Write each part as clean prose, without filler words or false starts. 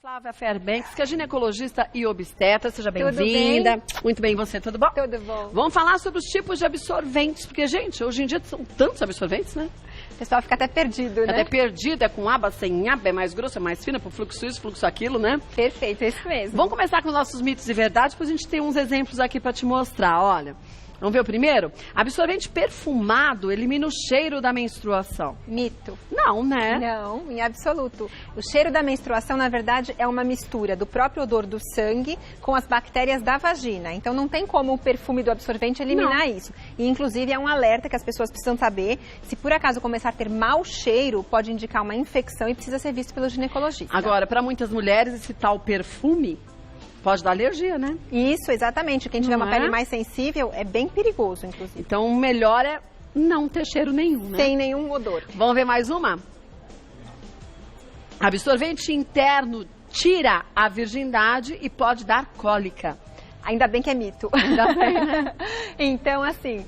Flávia Fairbanks, que é ginecologista e obstetra. Seja bem-vinda. Muito bem, você, tudo bom? Tudo bom. Vamos falar sobre os tipos de absorventes, porque, gente, hoje em dia são tantos absorventes, né? O pessoal fica até perdido, né? Até perdido, é com aba, sem aba, é mais grosso, é mais fina, pro fluxo isso, fluxo aquilo, né? Perfeito, é isso mesmo. Vamos começar com os nossos mitos e verdades, depois a gente tem uns exemplos aqui pra te mostrar, olha. Vamos ver o primeiro? Absorvente perfumado elimina o cheiro da menstruação. Mito. Não, né? Não, em absoluto. O cheiro da menstruação, na verdade, é uma mistura do próprio odor do sangue com as bactérias da vagina. Então não tem como o perfume do absorvente eliminar isso. E inclusive é um alerta que as pessoas precisam saber. Se por acaso começar a ter mau cheiro, pode indicar uma infecção e precisa ser visto pelo ginecologista. Agora, para muitas mulheres, esse tal perfume pode dar alergia, né? Isso, exatamente. Quem tiver Não uma pele mais sensível é bem perigoso, inclusive. Então, o melhor é não ter cheiro nenhum, né? Sem nenhum odor. Vamos ver mais uma? Absorvente interno tira a virgindade e pode dar cólica. Ainda bem que é mito. Ainda bem. Então, assim,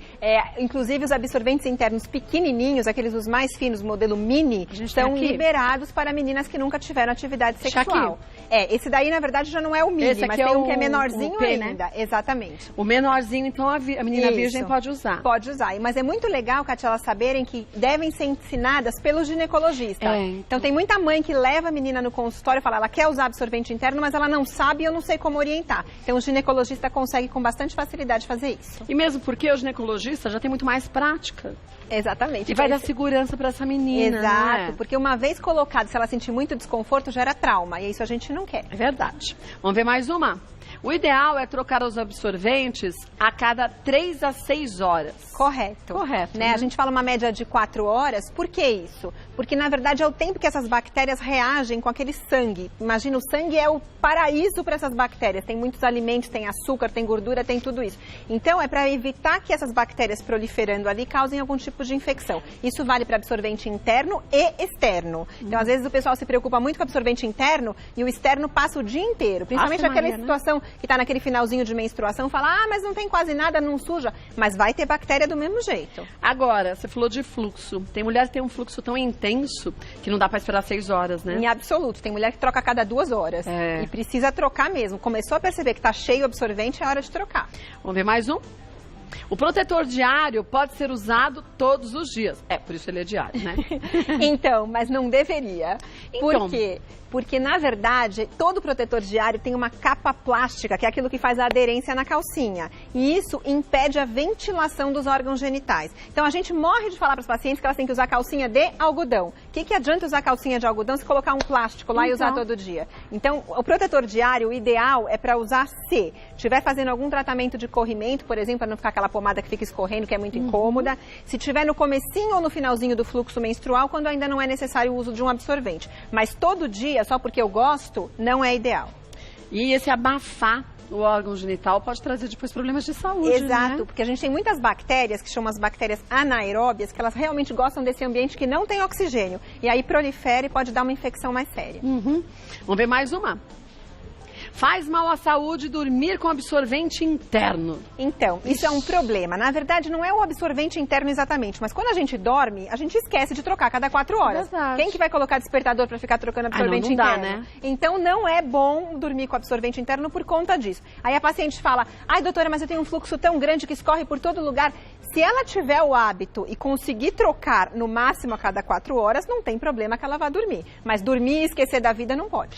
inclusive os absorventes internos pequenininhos, aqueles os mais finos, modelo mini, são liberados para meninas que nunca tiveram atividade sexual. Esse daí, na verdade, já não é o mini, mas tem um que é menorzinho ainda. Né? Exatamente. O menorzinho, então, a menina virgem pode usar. Pode usar. Mas é muito legal, Kátia, elas saberem que devem ser ensinadas pelo ginecologista. Então, tem muita mãe que leva a menina no consultório e fala, ela quer usar absorvente interno, mas ela não sabe e eu não sei como orientar. Então, o ginecologista consegue com bastante facilidade fazer isso. E mesmo porque o ginecologista já tem muito mais prática. Exatamente. E vai dar segurança para essa menina. Exato, né? Porque uma vez colocado, se ela sentir muito desconforto, gera trauma. E isso a gente não quer. É verdade. Vamos ver mais uma? O ideal é trocar os absorventes a cada 3 a 6 horas. Correto. Correto. Né? A gente fala uma média de 4 horas. Por que isso? Porque, na verdade, é o tempo que essas bactérias reagem com aquele sangue. Imagina, o sangue é o paraíso para essas bactérias. Tem muitos alimentos, tem açúcar, tem gordura, tem tudo isso. Então, é para evitar que essas bactérias proliferando ali causem algum tipo de infecção. Isso vale para absorvente interno e externo. Então, às vezes, o pessoal se preocupa muito com o absorvente interno e o externo passa o dia inteiro. Principalmente naquela situação que está naquele finalzinho de menstruação, fala, mas não tem quase nada, não suja. Mas vai ter bactéria do mesmo jeito. Agora, você falou de fluxo. Tem mulher que tem um fluxo tão intenso que não dá para esperar 6 horas, né? Em absoluto. Tem mulher que troca a cada 2 horas. E precisa trocar mesmo. Começou a perceber que está cheio o absorvente, é hora de trocar. Vamos ver mais um? O protetor diário pode ser usado todos os dias. Por isso ele é diário, né? Então, mas não deveria. Por quê? Porque, na verdade, todo protetor diário tem uma capa plástica, que é aquilo que faz a aderência na calcinha. E isso impede a ventilação dos órgãos genitais. Então, a gente morre de falar para os pacientes que elas têm que usar calcinha de algodão. O que adianta usar calcinha de algodão se colocar um plástico lá e usar todo dia? Então, o protetor diário, o ideal é para usar se estiver fazendo algum tratamento de corrimento, por exemplo, para não ficar aquela pomada que fica escorrendo, que é muito incômoda. Se estiver no comecinho ou no finalzinho do fluxo menstrual, quando ainda não é necessário o uso de um absorvente. Mas todo dia, só porque eu gosto, não é ideal. E esse abafar o órgão genital pode trazer depois problemas de saúde, Exato, né? Porque a gente tem muitas bactérias, que chamam as bactérias anaeróbias, que elas realmente gostam desse ambiente que não tem oxigênio. E aí prolifera e pode dar uma infecção mais séria. Vamos ver mais uma? Faz mal à saúde dormir com absorvente interno. Então, isso é um problema. Na verdade, não é o absorvente interno exatamente, mas quando a gente dorme, a gente esquece de trocar a cada 4 horas. Verdade. Quem que vai colocar despertador para ficar trocando absorvente não dá, interno? né? Então, não é bom dormir com absorvente interno por conta disso. Aí a paciente fala, doutora, mas eu tenho um fluxo tão grande que escorre por todo lugar. Se ela tiver o hábito e conseguir trocar no máximo a cada 4 horas, não tem problema que ela vá dormir. Mas dormir e esquecer da vida não pode.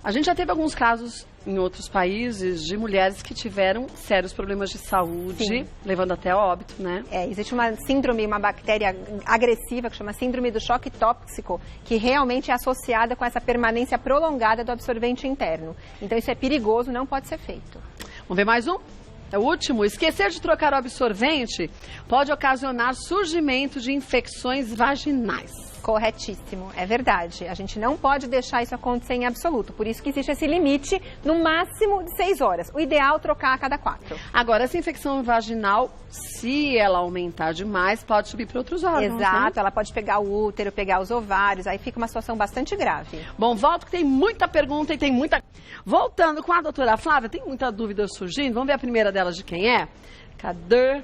A gente já teve alguns casos em outros países de mulheres que tiveram sérios problemas de saúde, levando até óbito, né? Existe uma síndrome, uma bactéria agressiva que chama síndrome do choque tóxico, que realmente é associada com essa permanência prolongada do absorvente interno. Então isso é perigoso, não pode ser feito. Vamos ver mais um? É o último. Esquecer de trocar o absorvente pode ocasionar surgimento de infecções vaginais. Corretíssimo, é verdade. A gente não pode deixar isso acontecer em absoluto. Por isso que existe esse limite no máximo de 6 horas. O ideal é trocar a cada 4. Agora, essa infecção vaginal, se ela aumentar demais, pode subir para outros órgãos, Exato, né? Ela pode pegar o útero, pegar os ovários, aí fica uma situação bastante grave. Bom, volto que tem muita pergunta e tem muita... Voltando com a doutora Flávia, tem muita dúvida surgindo. Vamos ver a primeira delas de quem é? Cadê?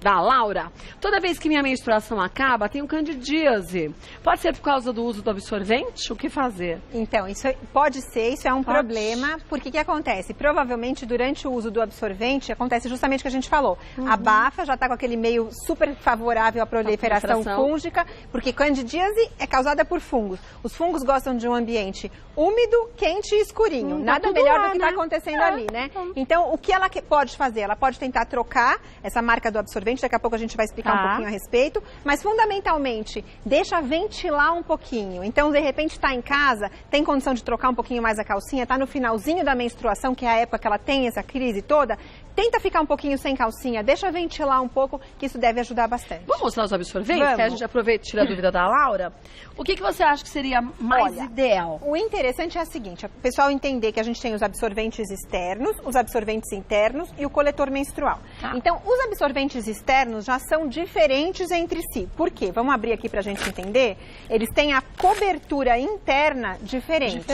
Da Laura. Toda vez que minha menstruação acaba, tenho candidíase. Pode ser por causa do uso do absorvente? O que fazer? Então, isso pode ser, isso é um problema, porque o que acontece? Provavelmente, durante o uso do absorvente, acontece justamente o que a gente falou. Abafa, já está com aquele meio super favorável à proliferação fúngica, porque candidíase é causada por fungos. Os fungos gostam de um ambiente úmido, quente e escurinho. Nada melhor do que está acontecendo ali, né? Então, o que ela pode fazer? Ela pode tentar trocar essa marca do absorvente. Daqui a pouco a gente vai explicar um pouquinho a respeito, mas fundamentalmente deixa ventilar um pouquinho. Então, de repente está em casa, tem condição de trocar um pouquinho mais a calcinha, está no finalzinho da menstruação, que é a época que ela tem essa crise toda, tenta ficar um pouquinho sem calcinha, deixa ventilar um pouco, que isso deve ajudar bastante. Vamos mostrar os absorventes? Que a gente aproveita e tira a dúvida da Laura. O que você acha que seria mais ideal? O interessante é o seguinte, o pessoal entender que a gente tem os absorventes externos, os absorventes internos e o coletor menstrual. Então, os absorventes externos já são diferentes entre si. Por quê? Vamos abrir aqui pra gente entender. Eles têm a cobertura interna diferente.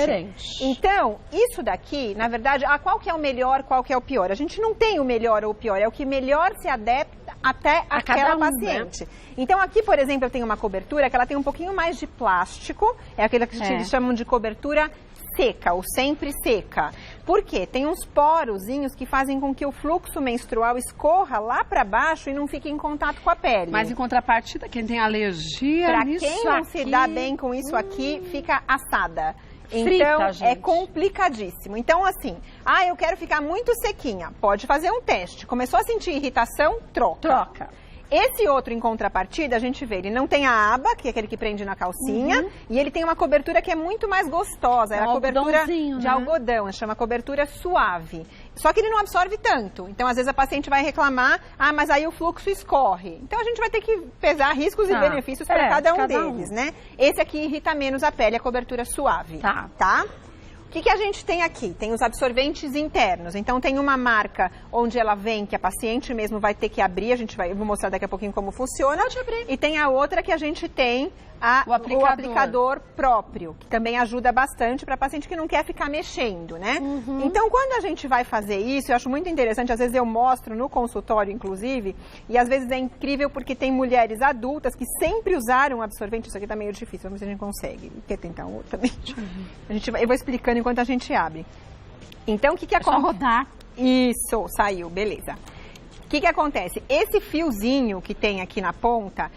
Então, isso daqui, na verdade, qual que é o melhor, qual que é o pior? A gente não tem o melhor ou o pior, é o que melhor se adapta até aquela paciente. Então, aqui, por exemplo, eu tenho uma cobertura que ela tem um pouquinho mais de plástico, é aquela que eles chamam de cobertura seca, ou sempre seca. Por quê? Tem uns porozinhos que fazem com que o fluxo menstrual escorra lá para baixo e não fique em contato com a pele. Mas em contrapartida, quem tem alergia pra quem não se dá bem com isso aqui, fica assada. Então, é complicadíssimo. Então, assim, eu quero ficar muito sequinha. Pode fazer um teste. Começou a sentir irritação? Troca. Esse outro, em contrapartida, a gente vê, ele não tem a aba, que é aquele que prende na calcinha, e ele tem uma cobertura que é muito mais gostosa. É a cobertura de algodão, chama cobertura suave. Só que ele não absorve tanto. Então, às vezes, a paciente vai reclamar, mas aí o fluxo escorre. Então, a gente vai ter que pesar riscos e benefícios para cada um deles, né? Esse aqui irrita menos a pele, a cobertura suave. Tá? O que a gente tem aqui? Tem os absorventes internos. Então, tem uma marca onde ela vem, que a paciente mesmo vai ter que abrir. Eu vou mostrar daqui a pouquinho como funciona. Pode abrir. E tem a outra que a gente tem o aplicador próprio, que também ajuda bastante para paciente que não quer ficar mexendo, né? Então, quando a gente vai fazer isso, eu acho muito interessante, às vezes eu mostro no consultório, inclusive, e às vezes é incrível porque tem mulheres adultas que sempre usaram absorvente. Isso aqui tá meio difícil, vamos ver se a gente consegue. Quer tentar um outro também? Eu vou explicando enquanto a gente abre. Então, o que acontece? É só rodar. Isso, saiu, beleza. O que acontece? Esse fiozinho que tem aqui na ponta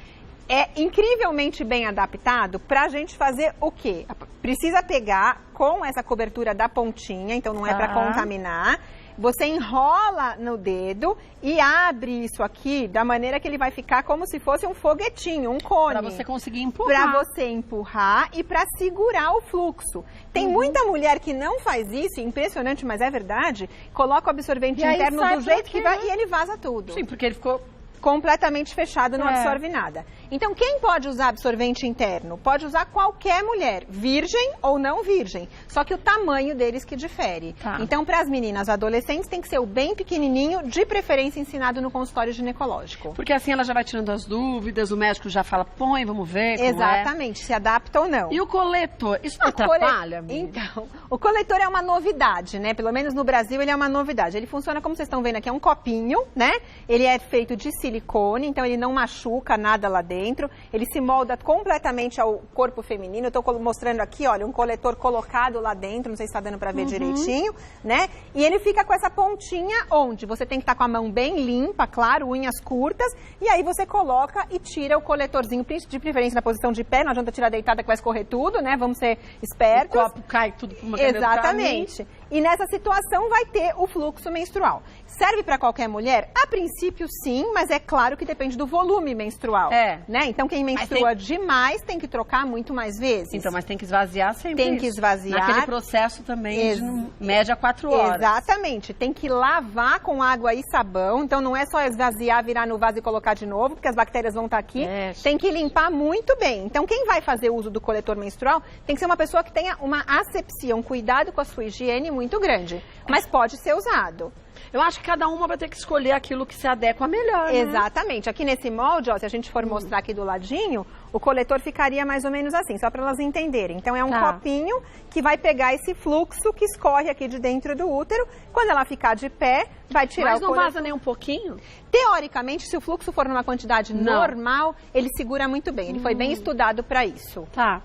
é incrivelmente bem adaptado para a gente fazer o quê? Precisa pegar com essa cobertura da pontinha, então não é para contaminar. Você enrola no dedo e abre isso aqui da maneira que ele vai ficar como se fosse um foguetinho, um cone. Para você conseguir empurrar. Para você empurrar e para segurar o fluxo. Tem muita mulher que não faz isso, impressionante, mas é verdade, coloca o absorvente interno do jeito que vai e ele vaza tudo. Sim, porque ele ficou completamente fechado, não absorve nada. Então, quem pode usar absorvente interno? Pode usar qualquer mulher, virgem ou não virgem. Só que o tamanho deles que difere. Então, para as meninas adolescentes, tem que ser o bem pequenininho, de preferência ensinado no consultório ginecológico. Porque assim ela já vai tirando as dúvidas, o médico já fala, põe, vamos ver como Exatamente, se adapta ou não. E o coletor, isso não atrapalha? Então, o coletor é uma novidade, né? Pelo menos no Brasil ele é uma novidade. Ele funciona como vocês estão vendo aqui, é um copinho, né? Ele é feito de silicone, então ele não machuca nada lá dentro. Ele se molda completamente ao corpo feminino. Eu estou mostrando aqui, olha, um coletor colocado lá dentro, não sei se está dando para ver direitinho, né? E ele fica com essa pontinha onde você tem que estar com a mão bem limpa, claro, unhas curtas, e aí você coloca e tira o coletorzinho, de preferência na posição de pé, não adianta tirar deitada que vai escorrer tudo, né? Vamos ser espertos. O copo cai tudo para uma Exatamente. E nessa situação vai ter o fluxo menstrual. Serve para qualquer mulher? A princípio, sim, mas é claro que depende do volume menstrual. Né? Então, quem menstrua demais tem que trocar muito mais vezes. Então, mas tem que esvaziar sempre. Tem que esvaziar. Naquele processo também, de média 4 horas. Exatamente. Tem que lavar com água e sabão. Então, não é só esvaziar, virar no vaso e colocar de novo, porque as bactérias vão estar aqui. Tem que limpar muito bem. Então, quem vai fazer uso do coletor menstrual tem que ser uma pessoa que tenha uma asepsia, um cuidado com a sua higiene muito grande. Mas pode ser usado. Eu acho que cada uma vai ter que escolher aquilo que se adequa melhor, né? Exatamente. Aqui nesse molde, ó, se a gente for mostrar aqui do ladinho, o coletor ficaria mais ou menos assim, só para elas entenderem. Então é um copinho que vai pegar esse fluxo que escorre aqui de dentro do útero. Quando ela ficar de pé, vai tirar o coletor. Mas não vaza nem um pouquinho? Teoricamente, se o fluxo for numa quantidade normal, ele segura muito bem. Ele foi bem estudado para isso. Tá.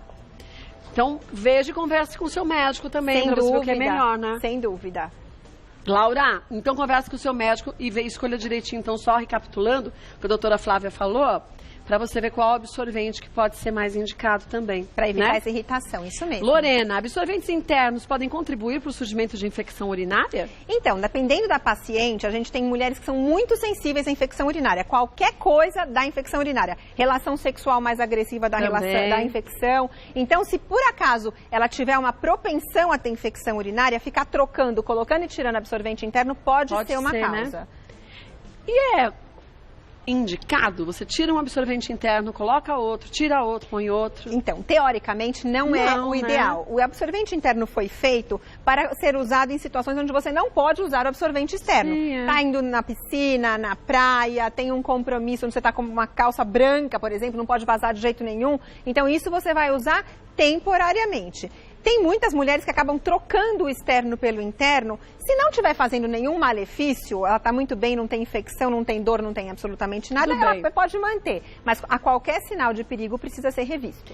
Então, veja e converse com o seu médico também, Sem pra você ver o dúvida, que é melhor, né? Sem dúvida. Laura, então converse com o seu médico e escolha direitinho. Então, só recapitulando o que a doutora Flávia falou, para você ver qual absorvente que pode ser mais indicado também. Para evitar né? essa irritação, isso mesmo. Lorena, absorventes internos podem contribuir para o surgimento de infecção urinária? Então, dependendo da paciente, a gente tem mulheres que são muito sensíveis à infecção urinária. Qualquer coisa dá infecção urinária. Relação sexual mais agressiva da infecção. Então, se por acaso ela tiver uma propensão a ter infecção urinária, ficar trocando, colocando e tirando absorvente interno pode ser uma causa. Né? E é indicado? Você tira um absorvente interno, coloca outro, tira outro, põe outro? Então, teoricamente, não é o ideal. O absorvente interno foi feito para ser usado em situações onde você não pode usar o absorvente externo. Tá indo na piscina, na praia, tem um compromisso onde você está com uma calça branca, por exemplo, não pode vazar de jeito nenhum. Então, isso você vai usar temporariamente. Tem muitas mulheres que acabam trocando o externo pelo interno. Se não estiver fazendo nenhum malefício, ela está muito bem, não tem infecção, não tem dor, não tem absolutamente nada, ela pode manter. Mas a qualquer sinal de perigo precisa ser revisto.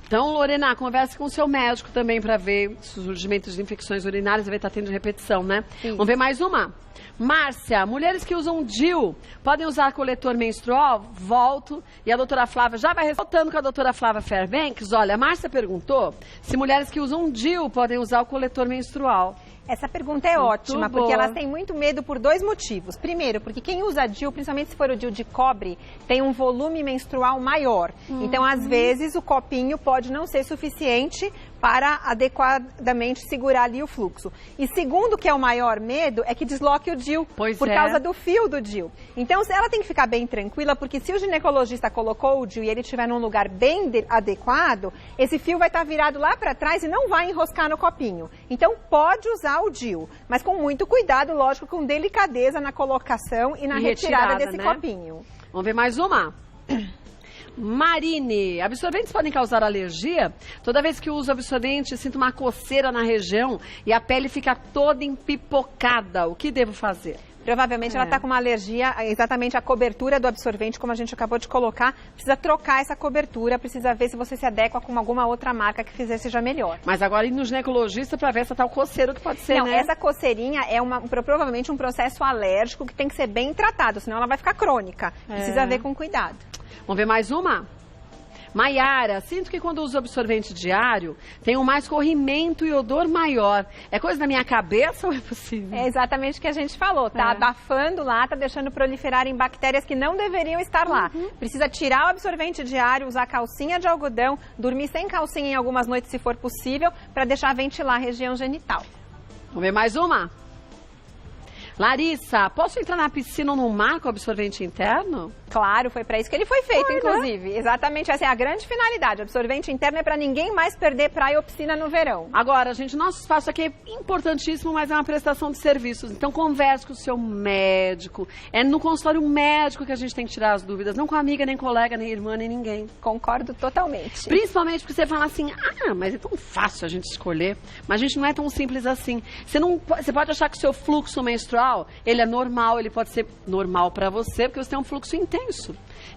Então, Lorena, converse com o seu médico também para ver surgimentos de infecções urinárias, vai estar tendo repetição, né? Sim. Vamos ver mais uma. Márcia, mulheres que usam DIU podem usar coletor menstrual? Volto. E a doutora Flávia já vai voltando com a doutora Flávia Fairbanks. Olha, a Márcia perguntou se mulheres que usam DIU podem usar o coletor menstrual. Essa pergunta é ótima, porque elas têm muito medo por dois motivos. Primeiro, porque quem usa DIU, principalmente se for o DIU de cobre, tem um volume menstrual maior. Então, às vezes, o copinho pode não ser suficiente para adequadamente segurar ali o fluxo. E segundo, que é o maior medo, é que desloque o DIU, por causa do fio do DIU. Então, ela tem que ficar bem tranquila, porque se o ginecologista colocou o DIU e ele estiver num lugar bem adequado, esse fio vai estar virado lá para trás e não vai enroscar no copinho. Então, pode usar o DIU, mas com muito cuidado, lógico, com delicadeza na colocação e na retirada desse copinho. Vamos ver mais uma. Marine, absorventes podem causar alergia? Toda vez que uso absorvente, sinto uma coceira na região e a pele fica toda empipocada. O que devo fazer? Provavelmente ela está com uma alergia exatamente à cobertura do absorvente, como a gente acabou de colocar. Precisa trocar essa cobertura, precisa ver se você se adequa com alguma outra marca que seja melhor. Mas agora ir no ginecologista para ver essa tal coceira que pode ser, Não, essa coceirinha é provavelmente um processo alérgico que tem que ser bem tratado, senão ela vai ficar crônica. Precisa ver com cuidado. Vamos ver mais uma? Maiara, sinto que quando uso absorvente diário, tenho mais corrimento e odor maior. É coisa da minha cabeça ou é possível? É exatamente o que a gente falou. Tá abafando lá, tá deixando proliferarem bactérias que não deveriam estar lá. Precisa tirar o absorvente diário, usar calcinha de algodão, dormir sem calcinha em algumas noites se for possível, para deixar ventilar a região genital. Vamos ver mais uma? Larissa, posso entrar na piscina ou no mar com absorvente interno? Claro, foi para isso que ele foi feito, inclusive. Né? Exatamente, essa é a grande finalidade. O absorvente interno é para ninguém mais perder praia ou piscina no verão. Agora, gente, nosso espaço aqui é importantíssimo, mas é uma prestação de serviços. Então, converse com o seu médico. É no consultório médico que a gente tem que tirar as dúvidas, não com amiga, nem colega, nem irmã, nem ninguém. Concordo totalmente. Principalmente porque você fala assim, mas é tão fácil a gente escolher. Mas a gente não é tão simples assim. Você pode achar que o seu fluxo menstrual, ele é normal, ele pode ser normal para você, porque você tem um fluxo intenso.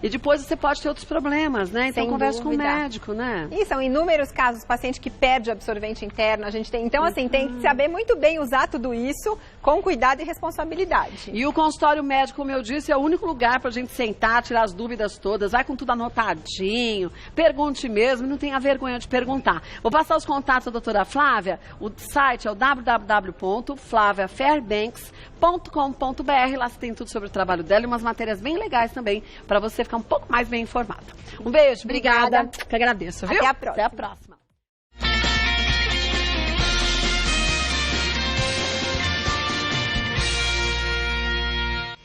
E depois você pode ter outros problemas, né? Então converse com o médico, né? E são inúmeros casos, paciente que perde absorvente interno, a gente tem. Então, assim, tem que saber muito bem usar tudo isso com cuidado e responsabilidade. E o consultório médico, como eu disse, é o único lugar pra gente sentar, tirar as dúvidas todas, vai com tudo anotadinho, pergunte mesmo, não tenha vergonha de perguntar. Vou passar os contatos da doutora Flávia, o site é o www.flaviafairbanks.com.br, lá você tem tudo sobre o trabalho dela e umas matérias bem legais também, para você ficar um pouco mais bem informado. Um beijo, obrigada. Que agradeço, viu? Até a próxima. Até a próxima.